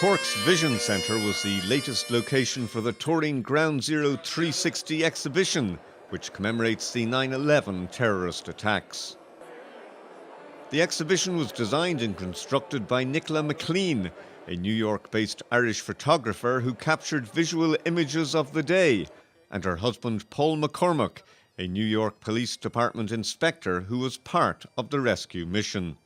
Cork's Vision Centre was the latest location for the touring Ground Zero 360 exhibition, which commemorates the 9/11 terrorist attacks. The exhibition was designed and constructed by Nicola McLean, a New York-based Irish photographer who captured visual images of the day, and her husband Paul McCormack, a New York Police Department inspector who was part of the rescue mission.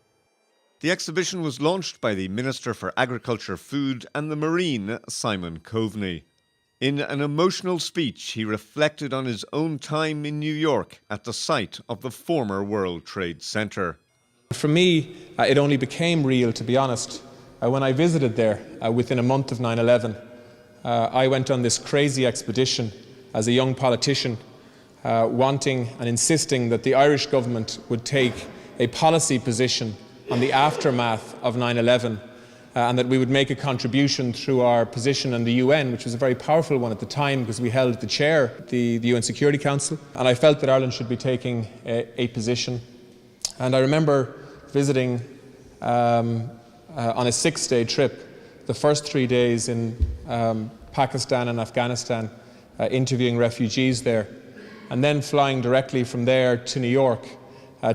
The exhibition was launched by the Minister for Agriculture, Food and the Marine, Simon Coveney. In an emotional speech, he reflected on his own time in New York at the site of the former World Trade Center. For me, it only became real, to be honest, when I visited there within a month of 9/11. I went on this crazy expedition as a young politician, wanting and insisting that the Irish government would take a policy position on the aftermath of 9/11 and that we would make a contribution through our position in the UN, which was a very powerful one at the time because we held the chair, the UN Security Council, and I felt that Ireland should be taking a position. And I remember visiting on a 6-day trip, the first 3 days in Pakistan and Afghanistan, interviewing refugees there, and then flying directly from there to New York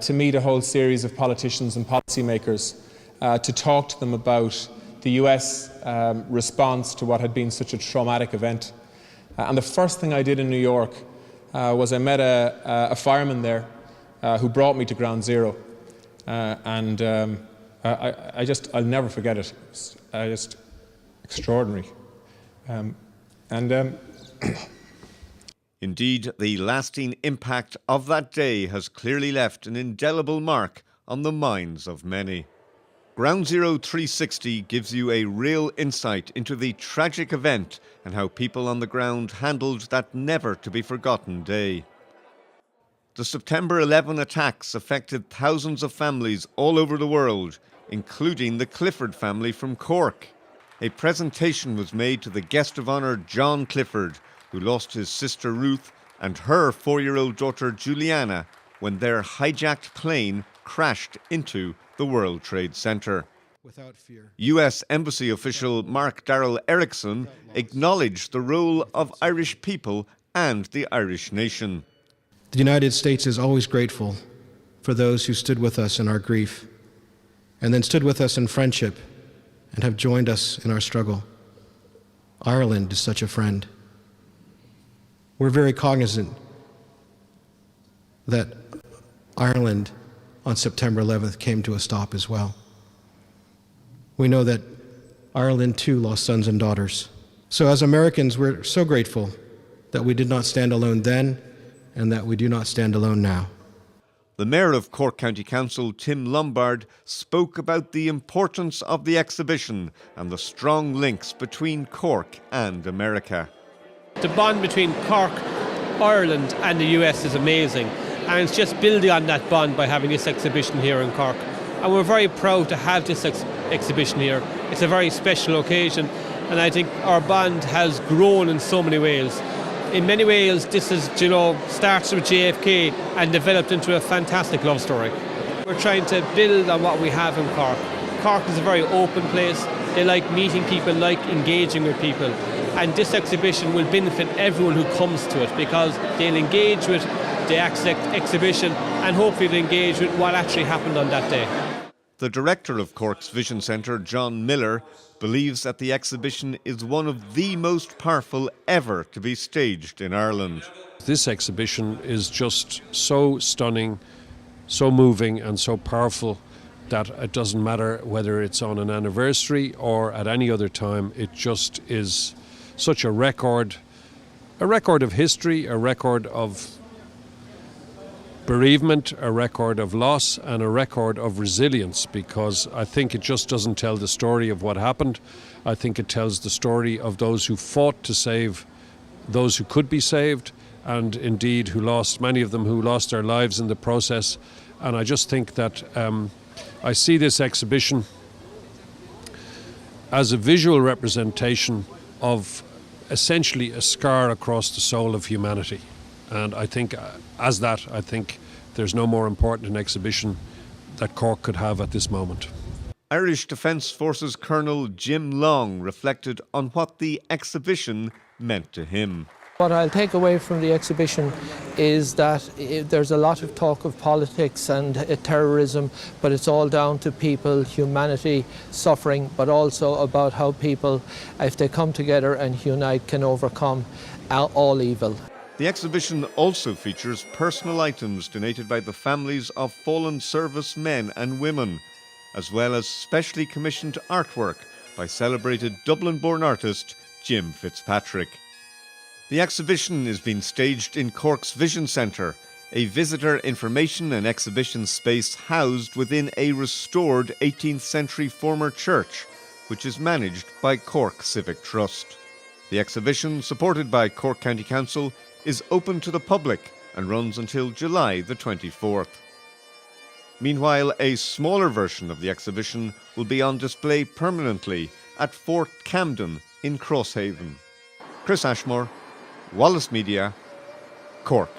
to meet a whole series of politicians and policymakers, to talk to them about the US response to what had been such a traumatic event. And the first thing I did in New York was I met a fireman there who brought me to Ground Zero. I'll never forget it. It was just extraordinary. Indeed, the lasting impact of that day has clearly left an indelible mark on the minds of many. Ground Zero 360 gives you a real insight into the tragic event and how people on the ground handled that never-to-be-forgotten day. The September 11 attacks affected thousands of families all over the world, including the Clifford family from Cork. A presentation was made to the guest of honour John Clifford, who lost his sister Ruth and her 4-year-old daughter Juliana when their hijacked plane crashed into the World Trade Center. US Embassy official Mark Darrell Erickson acknowledged the role of Irish people and the Irish nation. The United States is always grateful for those who stood with us in our grief and then stood with us in friendship and have joined us in our struggle. Ireland is such a friend. We're very cognizant that Ireland on September 11th came to a stop as well. We know that Ireland too lost sons and daughters. So as Americans, we're so grateful that we did not stand alone then and that we do not stand alone now. The Mayor of Cork County Council, Tim Lombard, spoke about the importance of the exhibition and the strong links between Cork and America. The bond between Cork, Ireland and the US is amazing, and it's just building on that bond by having this exhibition here in Cork. And we're very proud to have this exhibition here. It's a very special occasion, and I think our bond has grown in so many ways. In many ways, this is, starts with JFK and developed into a fantastic love story. We're trying to build on what we have in Cork. Cork is a very open place. They like meeting people, like engaging with people. And this exhibition will benefit everyone who comes to it because they'll engage with the exhibition and hopefully they'll engage with what actually happened on that day. The director of Cork's Vision Centre, John Miller, believes that the exhibition is one of the most powerful ever to be staged in Ireland. This exhibition is just so stunning, so moving and so powerful that it doesn't matter whether it's on an anniversary or at any other time. It just is such a record of history, a record of bereavement, a record of loss and a record of resilience, because I think it just doesn't tell the story of what happened. I think it tells the story of those who fought to save those who could be saved, and indeed many of them who lost their lives in the process. And I just think that I see this exhibition as a visual representation of essentially a scar across the soul of humanity. And I think I think there's no more important an exhibition that Cork could have at this moment. Irish Defence Forces Colonel Jim Long reflected on what the exhibition meant to him. What I'll take away from the exhibition is that there's a lot of talk of politics and terrorism, but it's all down to people, humanity, suffering, but also about how people, if they come together and unite, can overcome all evil. The exhibition also features personal items donated by the families of fallen servicemen and women, as well as specially commissioned artwork by celebrated Dublin-born artist Jim Fitzpatrick. The exhibition is being staged in Cork's Vision Centre, a visitor information and exhibition space housed within a restored 18th century former church, which is managed by Cork Civic Trust. The exhibition, supported by Cork County Council, is open to the public and runs until July the 24th. Meanwhile, a smaller version of the exhibition will be on display permanently at Fort Camden in Crosshaven. Chris Ashmore, Wallace Media, Cork.